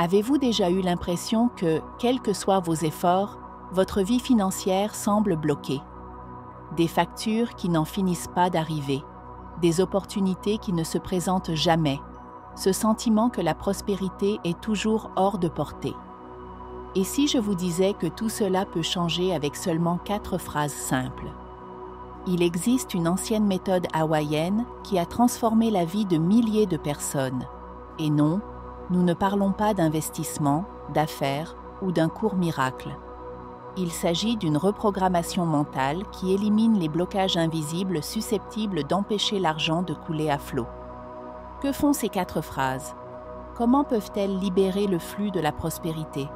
Avez-vous déjà eu l'impression que, quels que soient vos efforts, votre vie financière semble bloquée? Des factures qui n'en finissent pas d'arriver, des opportunités qui ne se présentent jamais, ce sentiment que la prospérité est toujours hors de portée. Et si je vous disais que tout cela peut changer avec seulement 4 phrases simples? Il existe une ancienne méthode hawaïenne qui a transformé la vie de milliers de personnes. Et non, nous ne parlons pas d'investissement, d'affaires ou d'un court miracle. Il s'agit d'une reprogrammation mentale qui élimine les blocages invisibles susceptibles d'empêcher l'argent de couler à flot. Que font ces 4 phrases? Comment peuvent-elles libérer le flux de la prospérité?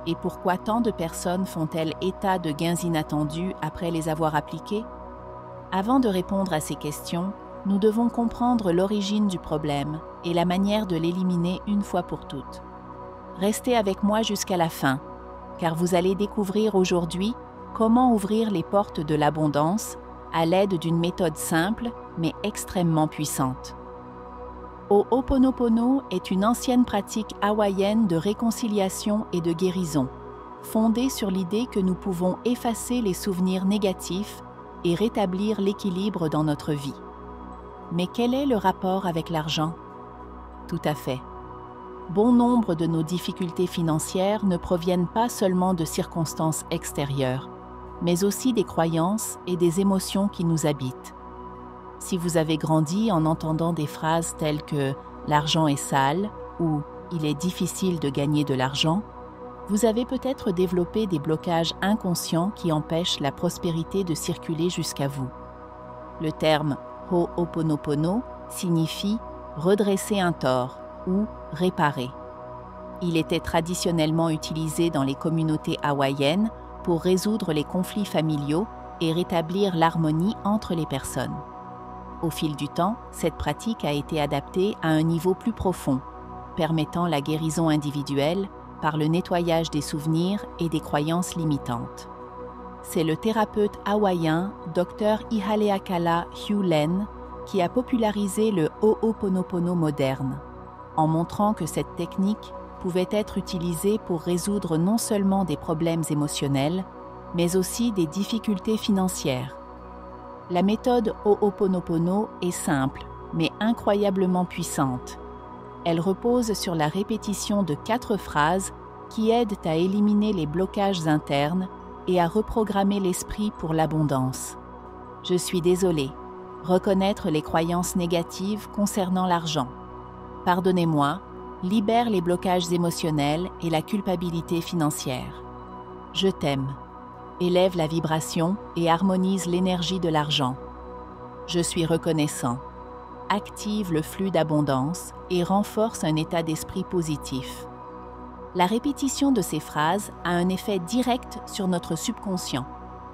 Et pourquoi tant de personnes font-elles état de gains inattendus après les avoir appliquées? Avant de répondre à ces questions, nous devons comprendre l'origine du problème et la manière de l'éliminer une fois pour toutes. Restez avec moi jusqu'à la fin, car vous allez découvrir aujourd'hui comment ouvrir les portes de l'abondance à l'aide d'une méthode simple mais extrêmement puissante. Ho'oponopono est une ancienne pratique hawaïenne de réconciliation et de guérison, fondée sur l'idée que nous pouvons effacer les souvenirs négatifs et rétablir l'équilibre dans notre vie. Mais quel est le rapport avec l'argent? Tout à fait. Bon nombre de nos difficultés financières ne proviennent pas seulement de circonstances extérieures, mais aussi des croyances et des émotions qui nous habitent. Si vous avez grandi en entendant des phrases telles que « l'argent est sale » ou « il est difficile de gagner de l'argent », vous avez peut-être développé des blocages inconscients qui empêchent la prospérité de circuler jusqu'à vous. Le terme « ho'oponopono » signifie « redresser un tort » ou « réparer ». Il était traditionnellement utilisé dans les communautés hawaïennes pour résoudre les conflits familiaux et rétablir l'harmonie entre les personnes. Au fil du temps, cette pratique a été adaptée à un niveau plus profond, permettant la guérison individuelle par le nettoyage des souvenirs et des croyances limitantes. C'est le thérapeute hawaïen Dr Ihaleakala Hugh Len qui a popularisé le Ho'oponopono moderne, en montrant que cette technique pouvait être utilisée pour résoudre non seulement des problèmes émotionnels, mais aussi des difficultés financières. La méthode Ho'oponopono est simple, mais incroyablement puissante. Elle repose sur la répétition de 4 phrases qui aident à éliminer les blocages internes et à reprogrammer l'esprit pour l'abondance. Je suis désolé. Reconnaître les croyances négatives concernant l'argent. Pardonnez-moi, libère les blocages émotionnels et la culpabilité financière. Je t'aime. Élève la vibration et harmonise l'énergie de l'argent. Je suis reconnaissant. Active le flux d'abondance et renforce un état d'esprit positif. La répétition de ces phrases a un effet direct sur notre subconscient,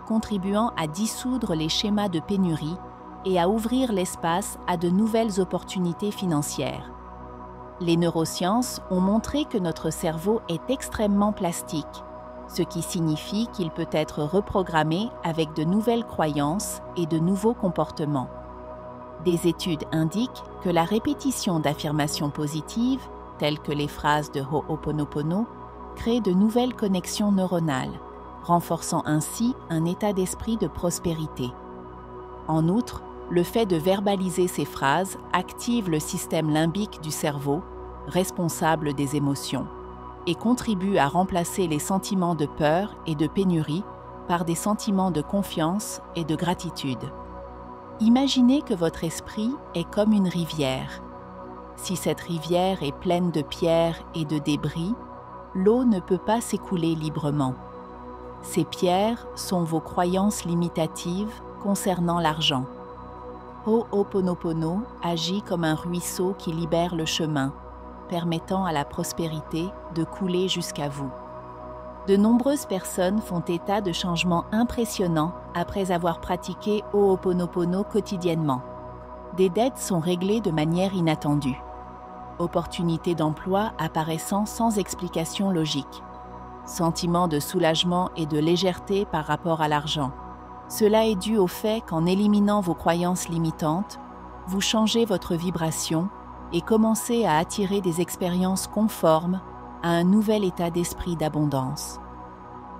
contribuant à dissoudre les schémas de pénurie et à ouvrir l'espace à de nouvelles opportunités financières. Les neurosciences ont montré que notre cerveau est extrêmement plastique, ce qui signifie qu'il peut être reprogrammé avec de nouvelles croyances et de nouveaux comportements. Des études indiquent que la répétition d'affirmations positives, telles que les phrases de Ho'oponopono, crée de nouvelles connexions neuronales, renforçant ainsi un état d'esprit de prospérité. En outre, le fait de verbaliser ces phrases active le système limbique du cerveau, responsable des émotions, et contribue à remplacer les sentiments de peur et de pénurie par des sentiments de confiance et de gratitude. Imaginez que votre esprit est comme une rivière. Si cette rivière est pleine de pierres et de débris, l'eau ne peut pas s'écouler librement. Ces pierres sont vos croyances limitatives concernant l'argent. Ho'oponopono agit comme un ruisseau qui libère le chemin, permettant à la prospérité de couler jusqu'à vous. De nombreuses personnes font état de changements impressionnants après avoir pratiqué Ho'oponopono quotidiennement. Des dettes sont réglées de manière inattendue. Opportunités d'emploi apparaissant sans explication logique. Sentiment de soulagement et de légèreté par rapport à l'argent. Cela est dû au fait qu'en éliminant vos croyances limitantes, vous changez votre vibration et commencez à attirer des expériences conformes à un nouvel état d'esprit d'abondance.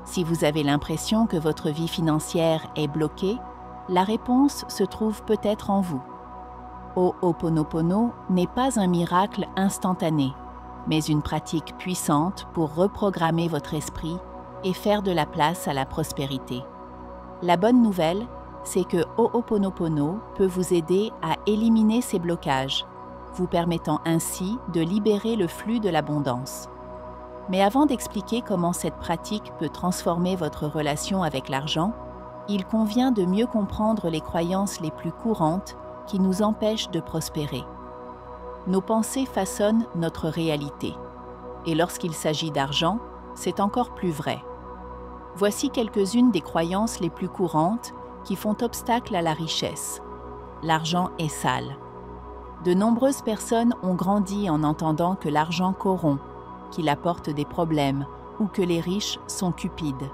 Si vous avez l'impression que votre vie financière est bloquée, la réponse se trouve peut-être en vous. Ho'oponopono n'est pas un miracle instantané, mais une pratique puissante pour reprogrammer votre esprit et faire de la place à la prospérité. La bonne nouvelle, c'est que Ho'oponopono peut vous aider à éliminer ces blocages, vous permettant ainsi de libérer le flux de l'abondance. Mais avant d'expliquer comment cette pratique peut transformer votre relation avec l'argent, il convient de mieux comprendre les croyances les plus courantes qui nous empêchent de prospérer. Nos pensées façonnent notre réalité, et lorsqu'il s'agit d'argent, c'est encore plus vrai. Voici quelques-unes des croyances les plus courantes qui font obstacle à la richesse. L'argent est sale. De nombreuses personnes ont grandi en entendant que l'argent corrompt, qu'il apporte des problèmes ou que les riches sont cupides.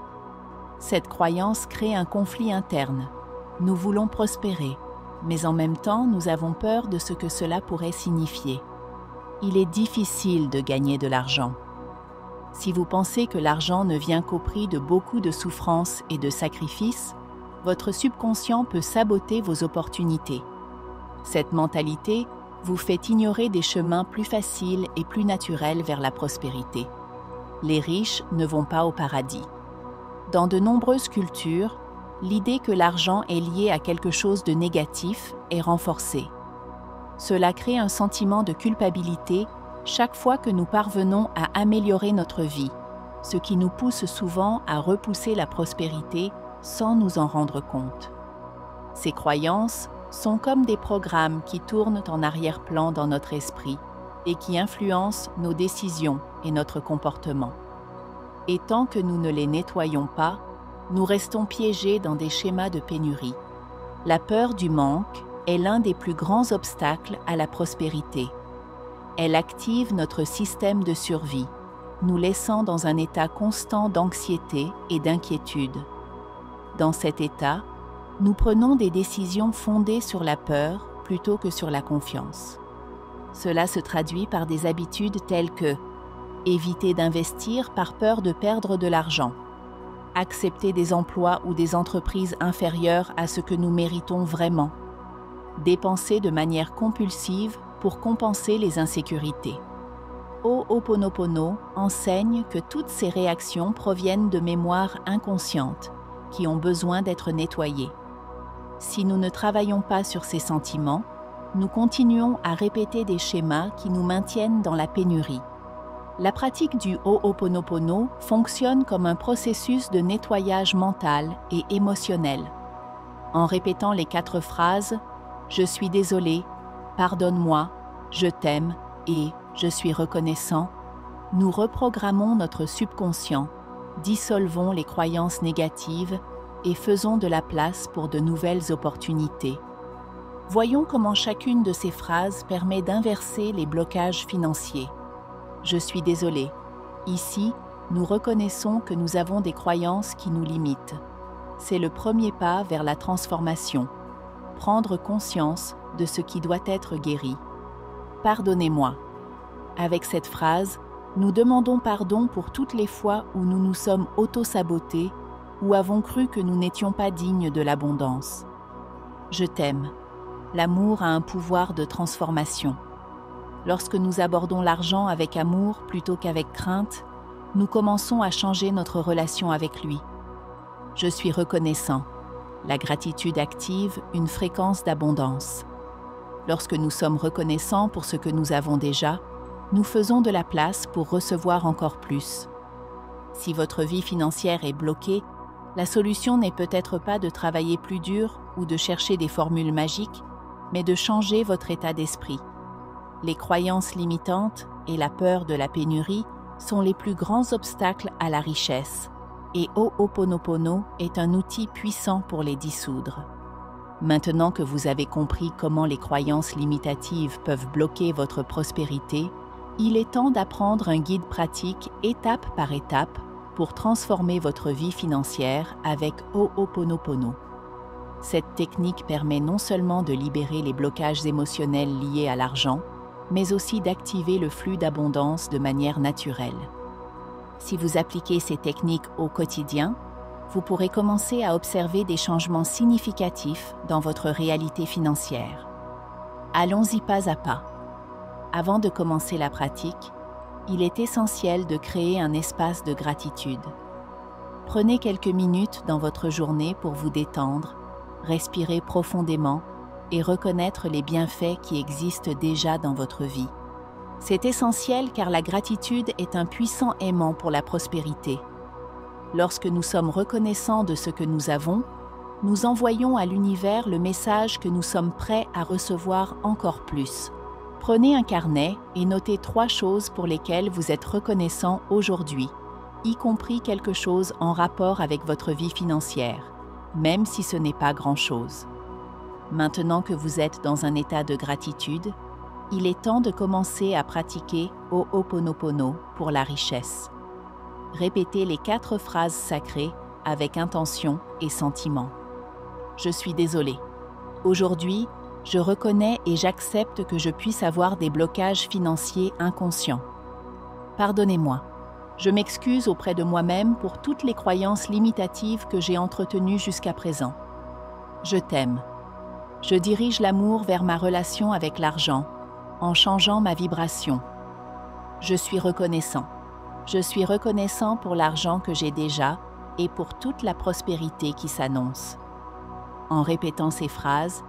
Cette croyance crée un conflit interne. Nous voulons prospérer, mais en même temps, nous avons peur de ce que cela pourrait signifier. Il est difficile de gagner de l'argent. Si vous pensez que l'argent ne vient qu'au prix de beaucoup de souffrances et de sacrifices, votre subconscient peut saboter vos opportunités. Cette mentalité vous fait ignorer des chemins plus faciles et plus naturels vers la prospérité. Les riches ne vont pas au paradis. Dans de nombreuses cultures, l'idée que l'argent est lié à quelque chose de négatif est renforcée. Cela crée un sentiment de culpabilité chaque fois que nous parvenons à améliorer notre vie, ce qui nous pousse souvent à repousser la prospérité sans nous en rendre compte. Ces croyances sont comme des programmes qui tournent en arrière-plan dans notre esprit et qui influencent nos décisions et notre comportement. Et tant que nous ne les nettoyons pas, nous restons piégés dans des schémas de pénurie. La peur du manque est l'un des plus grands obstacles à la prospérité. Elle active notre système de survie, nous laissant dans un état constant d'anxiété et d'inquiétude. Dans cet état, nous prenons des décisions fondées sur la peur plutôt que sur la confiance. Cela se traduit par des habitudes telles que éviter d'investir par peur de perdre de l'argent, accepter des emplois ou des entreprises inférieures à ce que nous méritons vraiment, dépenser de manière compulsive pour compenser les insécurités. Ho'oponopono enseigne que toutes ces réactions proviennent de mémoires inconscientes qui ont besoin d'être nettoyées. Si nous ne travaillons pas sur ces sentiments, nous continuons à répéter des schémas qui nous maintiennent dans la pénurie. La pratique du Ho'oponopono fonctionne comme un processus de nettoyage mental et émotionnel. En répétant les 4 phrases « Je suis désolé »,« Pardonne-moi »,« Je t'aime » et « Je suis reconnaissant », nous reprogrammons notre subconscient, dissolvons les croyances négatives et faisons de la place pour de nouvelles opportunités. Voyons comment chacune de ces phrases permet d'inverser les blocages financiers. Je suis désolé. Ici, nous reconnaissons que nous avons des croyances qui nous limitent. C'est le premier pas vers la transformation. Prendre conscience de ce qui doit être guéri. Pardonnez-moi. Avec cette phrase, nous demandons pardon pour toutes les fois où nous nous sommes auto-sabotés ou avons cru que nous n'étions pas dignes de l'abondance. Je t'aime. L'amour a un pouvoir de transformation. Lorsque nous abordons l'argent avec amour plutôt qu'avec crainte, nous commençons à changer notre relation avec lui. Je suis reconnaissant. La gratitude active une fréquence d'abondance. Lorsque nous sommes reconnaissants pour ce que nous avons déjà, nous faisons de la place pour recevoir encore plus. Si votre vie financière est bloquée, la solution n'est peut-être pas de travailler plus dur ou de chercher des formules magiques, mais de changer votre état d'esprit. Les croyances limitantes et la peur de la pénurie sont les plus grands obstacles à la richesse, et Ho'oponopono est un outil puissant pour les dissoudre. Maintenant que vous avez compris comment les croyances limitatives peuvent bloquer votre prospérité, il est temps d'apprendre un guide pratique étape par étape pour transformer votre vie financière avec Ho'oponopono. Cette technique permet non seulement de libérer les blocages émotionnels liés à l'argent, mais aussi d'activer le flux d'abondance de manière naturelle. Si vous appliquez ces techniques au quotidien, vous pourrez commencer à observer des changements significatifs dans votre réalité financière. Allons-y pas à pas. Avant de commencer la pratique, il est essentiel de créer un espace de gratitude. Prenez quelques minutes dans votre journée pour vous détendre, respirer profondément et reconnaître les bienfaits qui existent déjà dans votre vie. C'est essentiel car la gratitude est un puissant aimant pour la prospérité. Lorsque nous sommes reconnaissants de ce que nous avons, nous envoyons à l'univers le message que nous sommes prêts à recevoir encore plus. Prenez un carnet et notez 3 choses pour lesquelles vous êtes reconnaissant aujourd'hui, y compris quelque chose en rapport avec votre vie financière, même si ce n'est pas grand-chose. Maintenant que vous êtes dans un état de gratitude, il est temps de commencer à pratiquer Ho'oponopono pour la richesse. Répétez les 4 phrases sacrées avec intention et sentiment. Je suis désolé. Aujourd'hui, je reconnais et j'accepte que je puisse avoir des blocages financiers inconscients. Pardonnez-moi. Je m'excuse auprès de moi-même pour toutes les croyances limitatives que j'ai entretenues jusqu'à présent. Je t'aime. Je dirige l'amour vers ma relation avec l'argent, en changeant ma vibration. Je suis reconnaissant. Je suis reconnaissant pour l'argent que j'ai déjà et pour toute la prospérité qui s'annonce. En répétant ces phrases,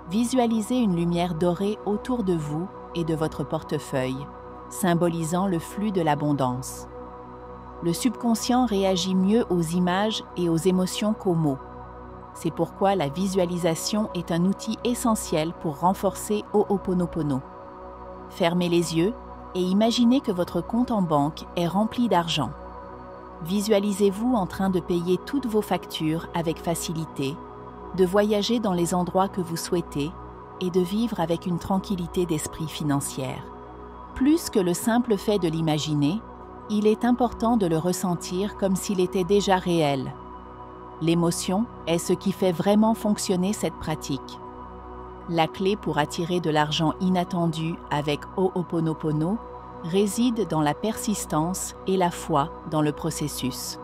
visualisez une lumière dorée autour de vous et de votre portefeuille, symbolisant le flux de l'abondance. Le subconscient réagit mieux aux images et aux émotions qu'aux mots. C'est pourquoi la visualisation est un outil essentiel pour renforcer Ho'oponopono. Fermez les yeux et imaginez que votre compte en banque est rempli d'argent. Visualisez-vous en train de payer toutes vos factures avec facilité, de voyager dans les endroits que vous souhaitez et de vivre avec une tranquillité d'esprit financière. Plus que le simple fait de l'imaginer, il est important de le ressentir comme s'il était déjà réel. L'émotion est ce qui fait vraiment fonctionner cette pratique. La clé pour attirer de l'argent inattendu avec Ho'oponopono réside dans la persistance et la foi dans le processus.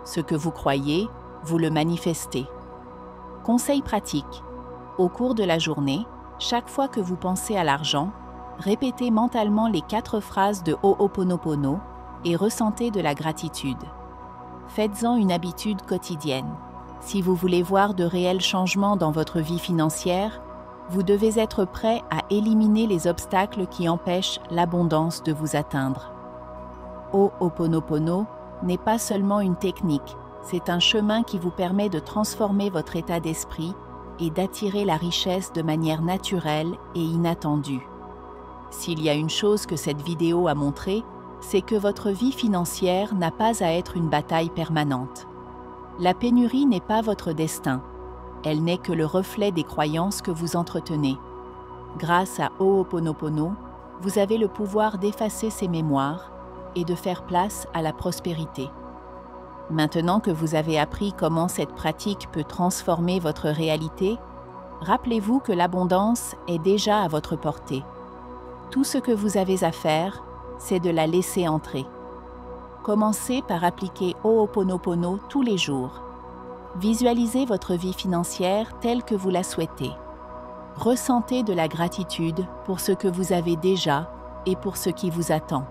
Ce que vous croyez, vous le manifestez. Conseil pratique. Au cours de la journée, chaque fois que vous pensez à l'argent, répétez mentalement les 4 phrases de Ho'oponopono et ressentez de la gratitude. Faites-en une habitude quotidienne. Si vous voulez voir de réels changements dans votre vie financière, vous devez être prêt à éliminer les obstacles qui empêchent l'abondance de vous atteindre. Ho'oponopono n'est pas seulement une technique, c'est un chemin qui vous permet de transformer votre état d'esprit et d'attirer la richesse de manière naturelle et inattendue. S'il y a une chose que cette vidéo a montré, c'est que votre vie financière n'a pas à être une bataille permanente. La pénurie n'est pas votre destin. Elle n'est que le reflet des croyances que vous entretenez. Grâce à Ho'oponopono, vous avez le pouvoir d'effacer ces mémoires et de faire place à la prospérité. Maintenant que vous avez appris comment cette pratique peut transformer votre réalité, rappelez-vous que l'abondance est déjà à votre portée. Tout ce que vous avez à faire, c'est de la laisser entrer. Commencez par appliquer Ho'oponopono tous les jours. Visualisez votre vie financière telle que vous la souhaitez. Ressentez de la gratitude pour ce que vous avez déjà et pour ce qui vous attend.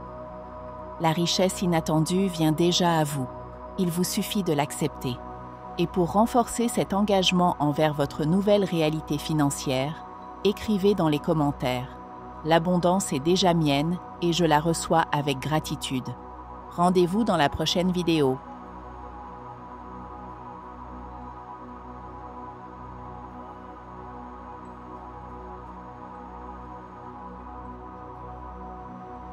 La richesse inattendue vient déjà à vous. Il vous suffit de l'accepter. Et pour renforcer cet engagement envers votre nouvelle réalité financière, écrivez dans les commentaires « L'abondance est déjà mienne et je la reçois avec gratitude ». Rendez-vous dans la prochaine vidéo.